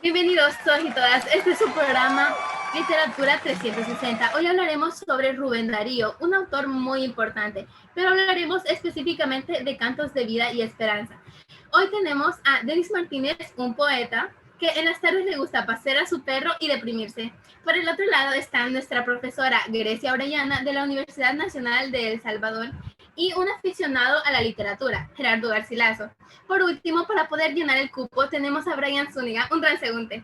Bienvenidos todos y todas. Este es su programa Literatura 360. Hoy hablaremos sobre Rubén Darío, un autor muy importante, pero hablaremos específicamente de Cantos de Vida y Esperanza. Hoy tenemos a Denis Martínez, un poeta que en las tardes le gusta pasear a su perro y deprimirse. Por el otro lado está nuestra profesora Grecia Orellana de la Universidad Nacional de El Salvador y un aficionado a la literatura, Gerardo Garcilaso. Por último, para poder llenar el cupo, tenemos a Brian Zúñiga, un transeúnte.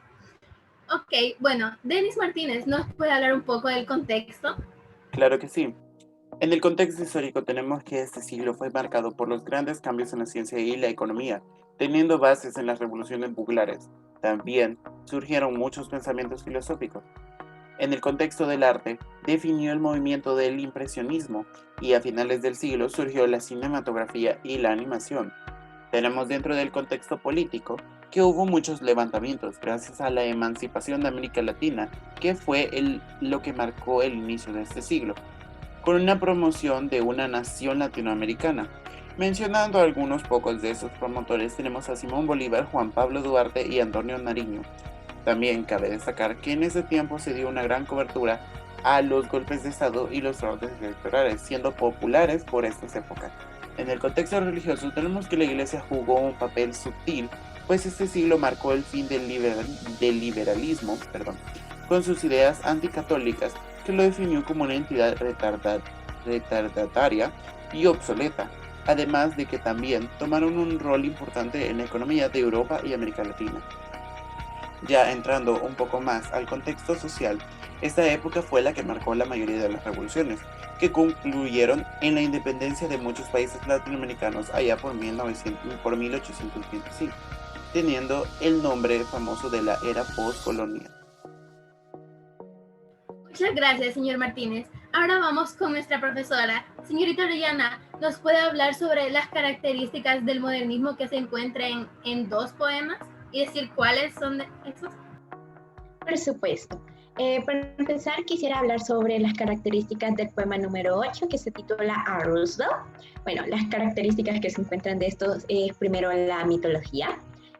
Ok, bueno, Denis Martínez, ¿nos puede hablar un poco del contexto? Claro que sí. En el contexto histórico tenemos que este siglo fue marcado por los grandes cambios en la ciencia y la economía, teniendo bases en las revoluciones burlares. También surgieron muchos pensamientos filosóficos. En el contexto del arte, definió el movimiento del impresionismo y a finales del siglo surgió la cinematografía y la animación. Tenemos dentro del contexto político que hubo muchos levantamientos gracias a la emancipación de América Latina, que fue lo que marcó el inicio de este siglo con una promoción de una nación latinoamericana. Mencionando algunos pocos de esos promotores, tenemos a Simón Bolívar, Juan Pablo Duarte y Antonio Nariño. También cabe destacar que en ese tiempo se dio una gran cobertura a los golpes de Estado y los fraudes electorales, siendo populares por estas épocas. En el contexto religioso tenemos que la Iglesia jugó un papel sutil, pues este siglo marcó el fin del liberalismo, con sus ideas anticatólicas que lo definió como una entidad retardataria y obsoleta, además de que también tomaron un rol importante en la economía de Europa y América Latina. Ya entrando un poco más al contexto social, esta época fue la que marcó la mayoría de las revoluciones, que concluyeron en la independencia de muchos países latinoamericanos allá por 1825, teniendo el nombre famoso de la era postcolonial. Muchas gracias, señor Martínez. Ahora vamos con nuestra profesora. Señorita Orellana, ¿nos puede hablar sobre las características del modernismo que se encuentran en dos poemas y decir cuáles son esos? Por supuesto. Para empezar, quisiera hablar sobre las características del poema número 8, que se titula A Roosevelt. Bueno, las características que se encuentran de estos es primero la mitología.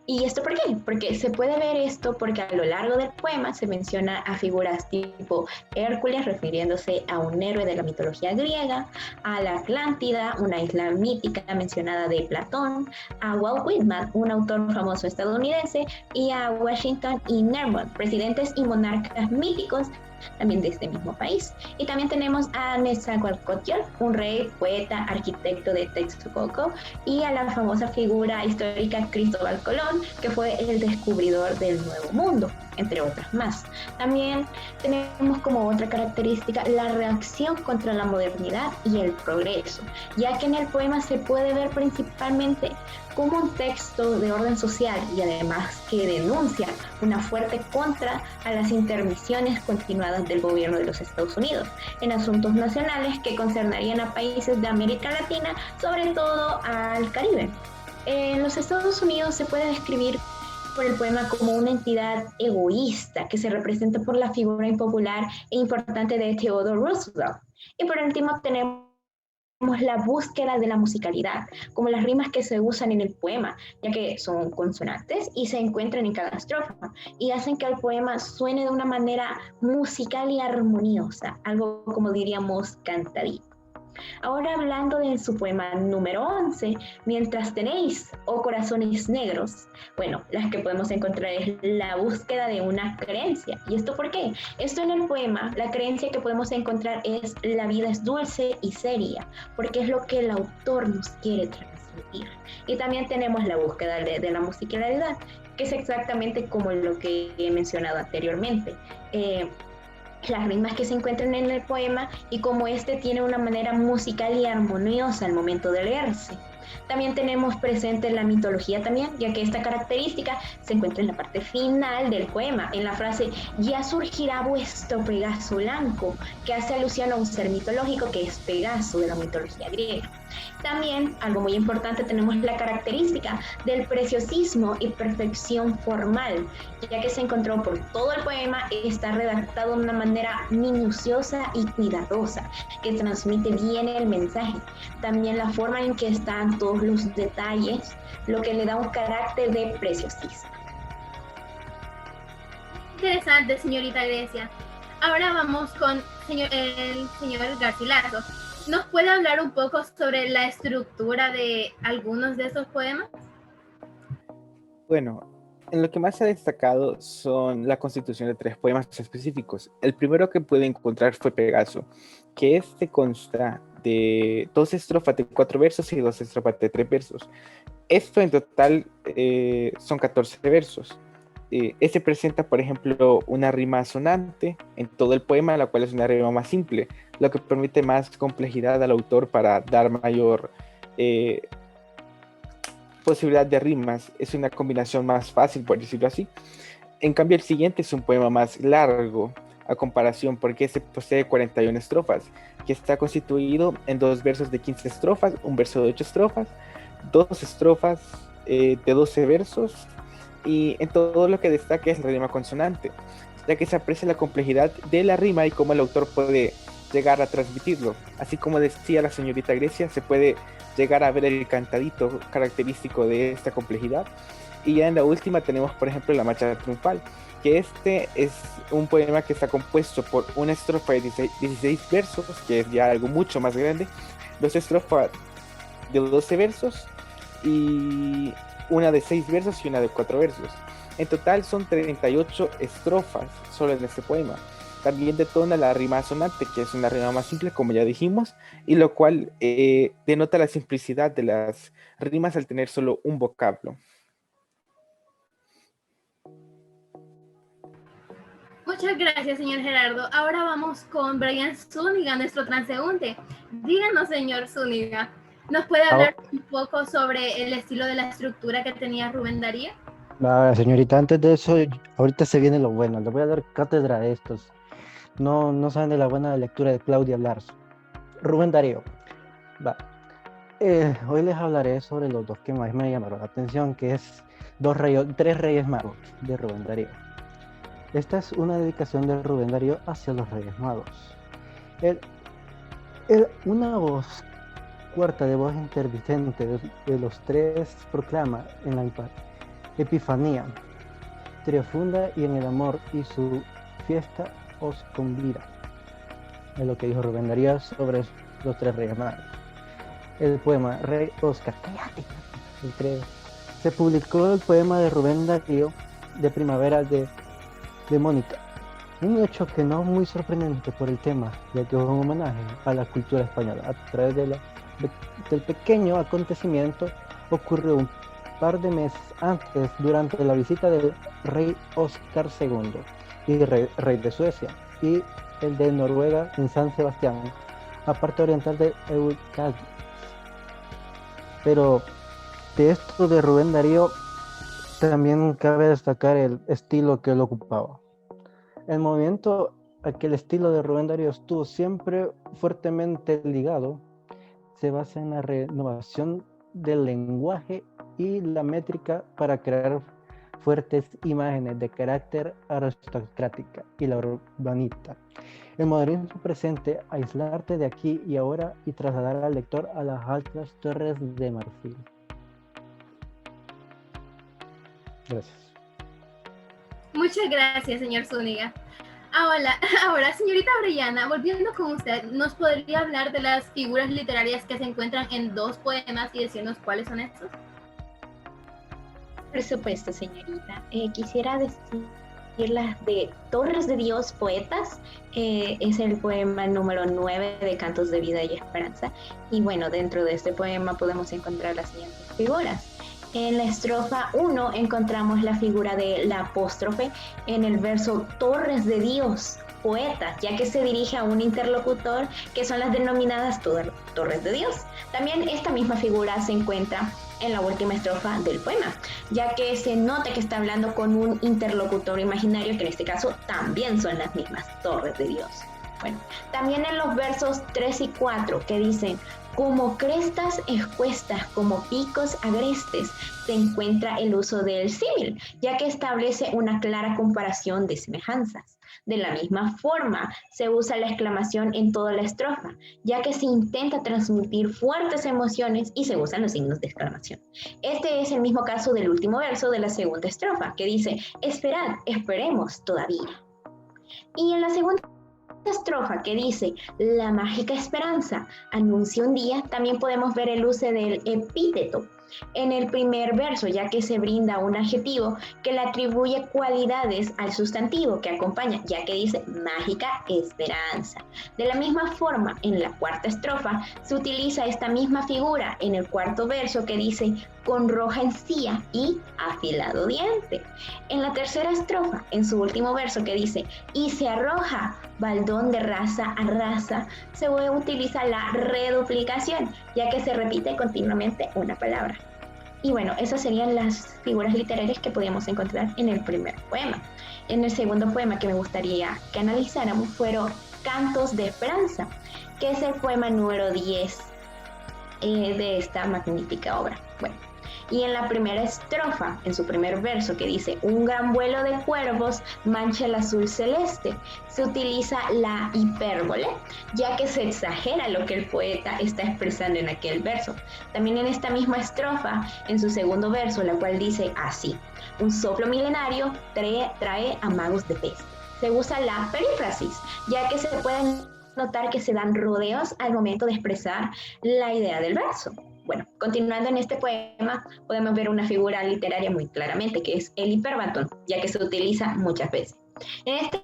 ¿Y esto por qué? Porque se puede ver esto porque a lo largo del poema se menciona a figuras tipo Hércules, refiriéndose a un héroe de la mitología griega, a la Atlántida, una isla mítica mencionada de Platón, a Walt Whitman, un autor famoso estadounidense, y a Washington y Nermont, presidentes y monarcas míticos también de este mismo país. Y también tenemos a Nezahualcóyotl, un rey, poeta, arquitecto de Texcoco, y a la famosa figura histórica Cristóbal Colón, que fue el descubridor del Nuevo Mundo, entre otras más. También tenemos como otra característica la reacción contra la modernidad y el progreso, ya que en el poema se puede ver principalmente como un texto de orden social y además que denuncia una fuerte contra a las intervenciones continuadas del gobierno de los Estados Unidos en asuntos nacionales que concernarían a países de América Latina, sobre todo al Caribe. En los Estados Unidos se puede describir por el poema como una entidad egoísta que se representa por la figura impopular e importante de Theodore Roosevelt. Y por último tenemos la búsqueda de la musicalidad, como las rimas que se usan en el poema, ya que son consonantes y se encuentran en cada estrofa y hacen que el poema suene de una manera musical y armoniosa, algo como diríamos cantadito. Ahora hablando de su poema número 11, Mientras tenéis, oh corazones negros, bueno, las que podemos encontrar es la búsqueda de una creencia. ¿Y esto por qué? Esto en el poema, la creencia que podemos encontrar es la vida es dulce y seria, porque es lo que el autor nos quiere transmitir. Y también tenemos la búsqueda de la musicalidad, que es exactamente como lo que he mencionado anteriormente. Las rimas que se encuentran en el poema y cómo este tiene una manera musical y armoniosa al momento de leerse. También tenemos presente la mitología también, ya que esta característica se encuentra en la parte final del poema, en la frase ya surgirá vuestro Pegaso blanco, que hace alusión a un ser mitológico que es Pegaso de la mitología griega. También, algo muy importante, tenemos la característica del preciosismo y perfección formal, ya que se encontró por todo el poema, está redactado de una manera minuciosa y cuidadosa, que transmite bien el mensaje. También la forma en que están todos los detalles, lo que le da un carácter de preciosismo. Interesante, señorita Grecia. Ahora vamos con el señor Garcilaso. ¿Nos puede hablar un poco sobre la estructura de algunos de estos poemas? Bueno, en lo que más se ha destacado son la constitución de 3 poemas específicos. El primero que pude encontrar fue Pegaso, que este consta de 2 estrofas de 4 versos y 2 estrofas de 3 versos. Esto en total son 14 versos. Este presenta, por ejemplo, una rima sonante en todo el poema, la cual es una rima más simple, lo que permite más complejidad al autor para dar mayor posibilidad de rimas. Es una combinación más fácil, por decirlo así. En cambio, el siguiente es un poema más largo a comparación, porque este posee 41 estrofas, que está constituido en 2 versos de 15 estrofas, un verso de 8 estrofas, 2 estrofas de 12 versos, y en todo lo que destaca es la rima consonante, ya que se aprecia la complejidad de la rima y cómo el autor puede llegar a transmitirlo. Así como decía la señorita Grecia, se puede llegar a ver el cantadito característico de esta complejidad. Y ya en la última tenemos, por ejemplo, la marcha triunfal, que este es un poema que está compuesto por una estrofa de 16 versos, que es ya algo mucho más grande, 2 estrofas de 12 versos y una de 6 versos y una de 4 versos. En total son 38 estrofas solo en este poema. También detona la rima sonante, que es una rima más simple, como ya dijimos, y lo cual denota la simplicidad de las rimas al tener solo un vocablo. Muchas gracias, señor Gerardo. Ahora vamos con Brian Zúñiga, nuestro transeúnte. Díganos, señor Zúñiga, ¿nos puede hablar un poco sobre el estilo de la estructura que tenía Rubén Darío? Señorita, antes de eso, ahorita se viene lo bueno. Le voy a dar cátedra a estos. No saben de la buena lectura de Claudia Larzo. Rubén Darío. Hoy les hablaré sobre los 2 que más me llamaron la atención, que es 3 Reyes Magos de Rubén Darío. Esta es una dedicación de Rubén Darío hacia los Reyes Magos. Una voz cuarta de voz intermitente de los 3 proclama en la Epifanía, triunfunda y en el amor y su fiesta os convida. Es lo que dijo Rubén Darío sobre los 3 Reyes Magos. El poema Rey Oscar, cállate, se publicó el poema de Rubén Darío de primavera de Mónica, un hecho que no es muy sorprendente por el tema, ya que es un homenaje a la cultura española. A través del pequeño acontecimiento ocurrió un par de meses antes, durante la visita del rey Oscar II y rey de Suecia, y el de Noruega en San Sebastián, la parte oriental de Eurasia. Pero de esto de Rubén Darío también cabe destacar el estilo que él ocupaba. El movimiento a que el estilo de Rubén Darío estuvo siempre fuertemente ligado se basa en la renovación del lenguaje y la métrica para crear fuertes imágenes de carácter aristocrática y la urbanita. El modernismo presente aislarte de aquí y ahora y trasladar al lector a las altas torres de marfil. Gracias. Muchas gracias, señor Zúñiga. Ahora, señorita Orellana, volviendo con usted, ¿nos podría hablar de las figuras literarias que se encuentran en 2 poemas y decirnos cuáles son estos? Por supuesto, señorita. Quisiera decir las de Torres de Dios Poetas. Es el poema número 9 de Cantos de Vida y Esperanza. Y bueno, dentro de este poema podemos encontrar las siguientes figuras. En la estrofa 1 encontramos la figura de la apóstrofe en el verso Torres de Dios, poetas, ya que se dirige a un interlocutor que son las denominadas Torres de Dios. También esta misma figura se encuentra en la última estrofa del poema, ya que se nota que está hablando con un interlocutor imaginario, que en este caso también son las mismas Torres de Dios. Bueno, también en los versos 3 y 4 que dicen, como crestas expuestas, como picos agrestes, se encuentra el uso del símil, ya que establece una clara comparación de semejanzas. De la misma forma, se usa la exclamación en toda la estrofa, ya que se intenta transmitir fuertes emociones y se usan los signos de exclamación. Este es el mismo caso del último verso de la segunda estrofa, que dice, esperad, esperemos todavía. Y en la segunda estrofa que dice, la mágica esperanza anuncia un día, también podemos ver el uso del epíteto en el primer verso, ya que se brinda un adjetivo que le atribuye cualidades al sustantivo que acompaña, ya que dice mágica esperanza. De la misma forma, en la cuarta estrofa se utiliza esta misma figura en el cuarto verso que dice con roja encía y afilado diente. En la tercera estrofa, en su último verso que dice y se arroja baldón de raza a raza, se utiliza la reduplicación, ya que se repite continuamente una palabra. Y bueno, esas serían las figuras literarias que podíamos encontrar en el primer poema. En el segundo poema que me gustaría que analizáramos fueron Cantos de Esperanza, que es el poema número 10 de esta magnífica obra. Bueno, y en la primera estrofa, en su primer verso que dice un gran vuelo de cuervos mancha el azul celeste, se utiliza la hipérbole, ya que se exagera lo que el poeta está expresando en aquel verso. También en esta misma estrofa, en su segundo verso, la cual dice así, un soplo milenario trae a magos de peste. Se usa la perífrasis, ya que se puede notar que se dan rodeos al momento de expresar la idea del verso. Bueno, continuando en este poema, podemos ver una figura literaria muy claramente, que es el hiperbatón, ya que se utiliza muchas veces. En este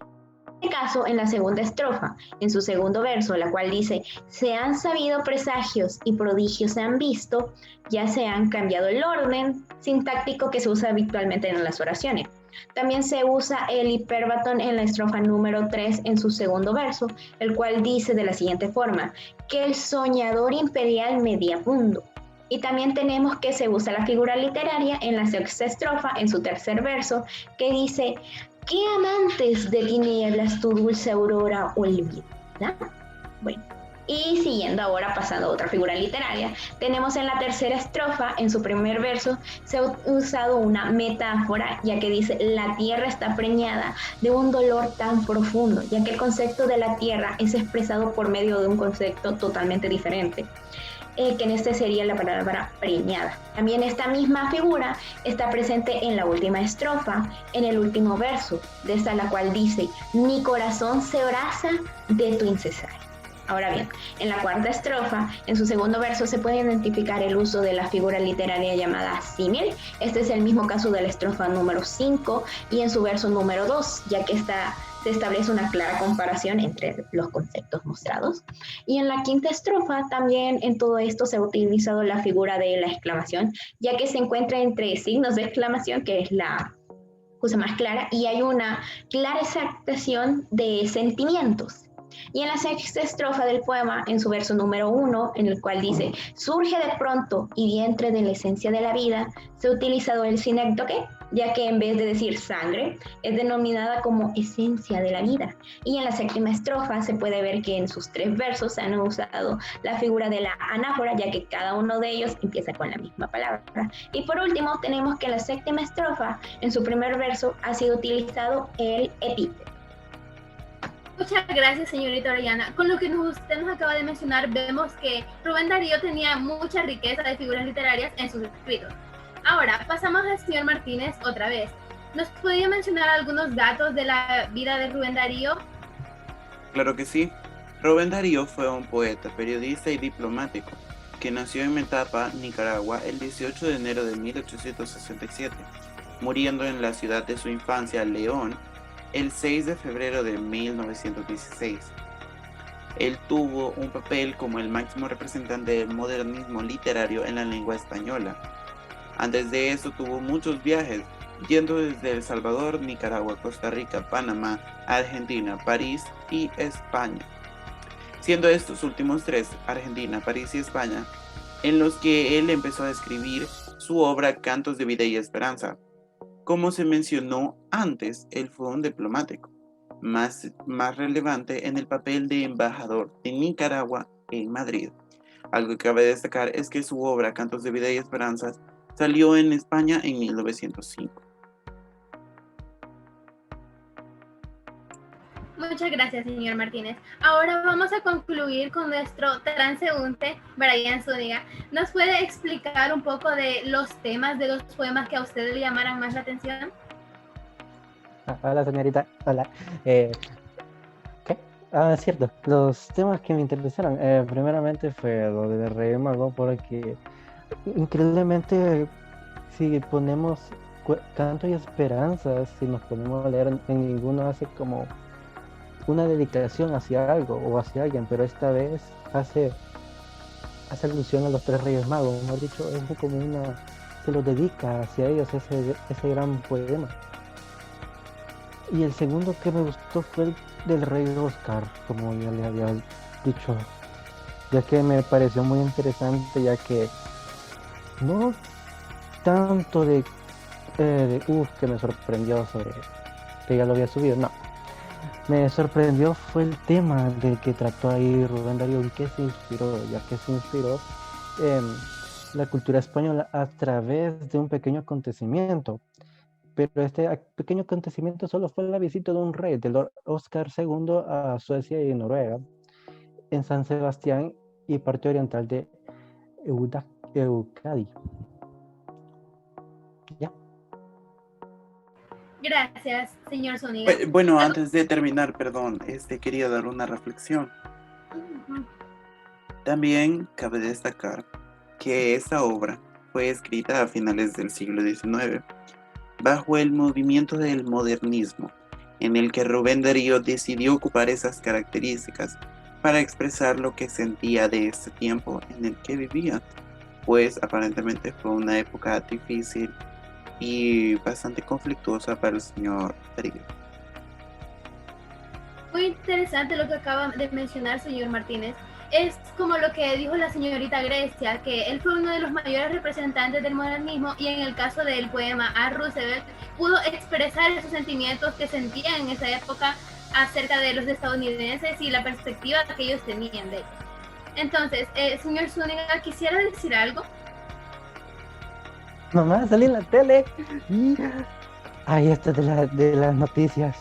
caso, en la segunda estrofa, en su segundo verso, la cual dice, se han sabido presagios y prodigios se han visto, ya se han cambiado el orden sintáctico que se usa habitualmente en las oraciones. También se usa el hiperbatón en la estrofa número 3 en su segundo verso, el cual dice de la siguiente forma, que el soñador imperial mediabundo. Y también tenemos que se usa la figura literaria en la sexta estrofa, en su tercer verso, que dice, ¿qué amantes de tinieblas tu dulce aurora olvida? Bueno. Y siguiendo ahora, pasando a otra figura literaria, tenemos en la tercera estrofa, en su primer verso, se ha usado una metáfora, ya que dice, la tierra está preñada de un dolor tan profundo, ya que el concepto de la tierra es expresado por medio de un concepto totalmente diferente, que en este sería la palabra preñada. También esta misma figura está presente en la última estrofa, en el último verso, de esta la cual dice, mi corazón se abraza de tu incesar. Ahora bien, en la cuarta estrofa, en su segundo verso, se puede identificar el uso de la figura literaria llamada símil. Este es el mismo caso de la estrofa número 5 y en su verso número 2, ya que se establece una clara comparación entre los conceptos mostrados. Y en la quinta estrofa, también en todo esto se ha utilizado la figura de la exclamación, ya que se encuentra entre signos de exclamación, que es la cosa más clara, y hay una clara exaltación de sentimientos. Y en la sexta estrofa del poema, en su verso número 1, en el cual dice, surge de pronto y vientre de la esencia de la vida, se ha utilizado el sinécdoque, ya que en vez de decir sangre, es denominada como esencia de la vida. Y en la séptima estrofa se puede ver que en sus 3 versos se han usado la figura de la anáfora, ya que cada uno de ellos empieza con la misma palabra. Y por último, tenemos que en la séptima estrofa, en su primer verso, ha sido utilizado el epíteto. Muchas gracias, señorita Orellana. Con lo que usted nos acaba de mencionar, vemos que Rubén Darío tenía mucha riqueza de figuras literarias en sus escritos. Ahora, pasamos al señor Martínez otra vez. ¿Nos podría mencionar algunos datos de la vida de Rubén Darío? Claro que sí. Rubén Darío fue un poeta, periodista y diplomático que nació en Metapa, Nicaragua, el 18 de enero de 1867, muriendo en la ciudad de su infancia, León, el 6 de febrero de 1916. Él tuvo un papel como el máximo representante del modernismo literario en la lengua española. Antes de eso tuvo muchos viajes, yendo desde El Salvador, Nicaragua, Costa Rica, Panamá, Argentina, París y España. Siendo estos últimos 3, Argentina, París y España, en los que él empezó a escribir su obra Cantos de Vida y Esperanza. Como se mencionó antes, él fue un diplomático. más relevante en el papel de embajador de Nicaragua en Madrid. Algo que cabe destacar es que su obra Cantos de Vida y Esperanzas salió en España en 1905. Muchas gracias, señor Martínez. Ahora vamos a concluir con nuestro transeúnte, Brian Zúñiga. ¿Nos puede explicar un poco de los temas de los poemas que a usted le llamaran más la atención? Hola, señorita. Hola. ¿Qué? Es cierto. Los temas que me interesaron, primeramente fue lo de Rey Mago, porque increíblemente, si ponemos Canto y Esperanza, si nos ponemos a leer, en ninguno hace como una dedicación hacia algo o hacia alguien, pero esta vez hace alusión a los 3 Reyes Magos, mejor dicho, es como se lo dedica hacia ellos ese gran poema. Y el segundo que me gustó fue el del Rey Oscar, como ya le había dicho, ya que me pareció muy interesante, ya que no tanto que me sorprendió sobre que ya lo había subido, no. Me sorprendió fue el tema del que trató ahí Rubén Darío, y que se inspiró en la cultura española a través de un pequeño acontecimiento. Pero este pequeño acontecimiento solo fue la visita de un rey, del Lord Oscar II, a Suecia y Noruega, en San Sebastián y parte oriental de Euskadi. ¿Ya? Gracias, señor Zúñiga. Bueno, antes de terminar, perdón, quería dar una reflexión. También cabe destacar que esta obra fue escrita a finales del siglo XIX, bajo el movimiento del modernismo, en el que Rubén Darío decidió ocupar esas características para expresar lo que sentía de este tiempo en el que vivía, pues aparentemente fue una época difícil y bastante conflictuosa para el señor Darío. Muy interesante lo que acaba de mencionar, señor Martínez. Es como lo que dijo la señorita Grecia, que él fue uno de los mayores representantes del modernismo, y en el caso del poema a Roosevelt pudo expresar esos sentimientos que sentía en esa época acerca de los estadounidenses y la perspectiva que ellos tenían de ellos. Entonces, señor Zúñiga, ¿quisiera decir algo? Mamá, salí en la tele. Ay, esto de las noticias.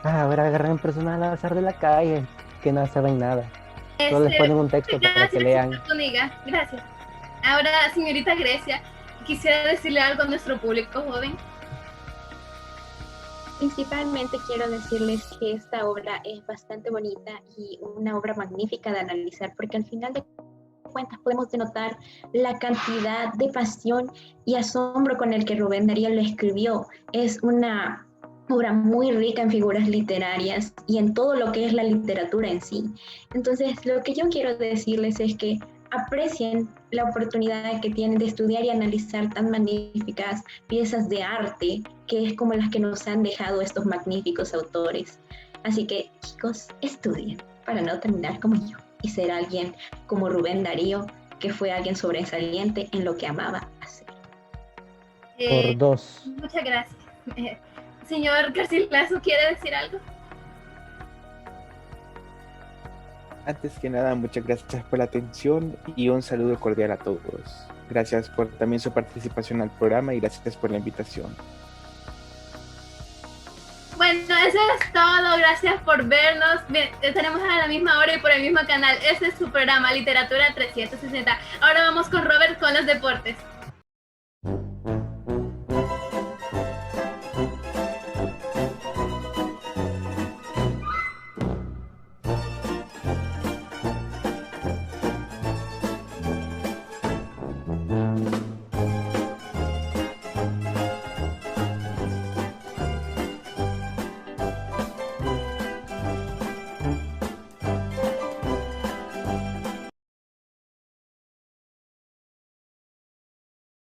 Ahora agarran personal al azar de la calle, que no saben nada. Solo les ponen un texto para que lean. Zúñiga, gracias. Ahora, señorita Grecia, quisiera decirle algo a nuestro público joven. Principalmente quiero decirles que esta obra es bastante bonita y una obra magnífica de analizar, porque al final de cuentas podemos denotar la cantidad de pasión y asombro con el que Rubén Darío lo escribió. Es una obra muy rica en figuras literarias y en todo lo que es la literatura en sí. Entonces, lo que yo quiero decirles es que aprecien la oportunidad que tienen de estudiar y analizar tan magníficas piezas de arte, que es como las que nos han dejado estos magníficos autores. Así que, chicos, estudien para no terminar como yo y ser alguien como Rubén Darío, que fue alguien sobresaliente en lo que amaba hacer. Por 2. Muchas gracias. Señor Garcilaso, ¿quiere decir algo? Antes que nada, muchas gracias por la atención y un saludo cordial a todos. Gracias por también su participación al programa y gracias por la invitación. Bueno, eso es todo. Gracias por vernos. Bien, tenemos a la misma hora y por el mismo canal. Este es su programa Literatura 360. Ahora vamos con Robert con los deportes.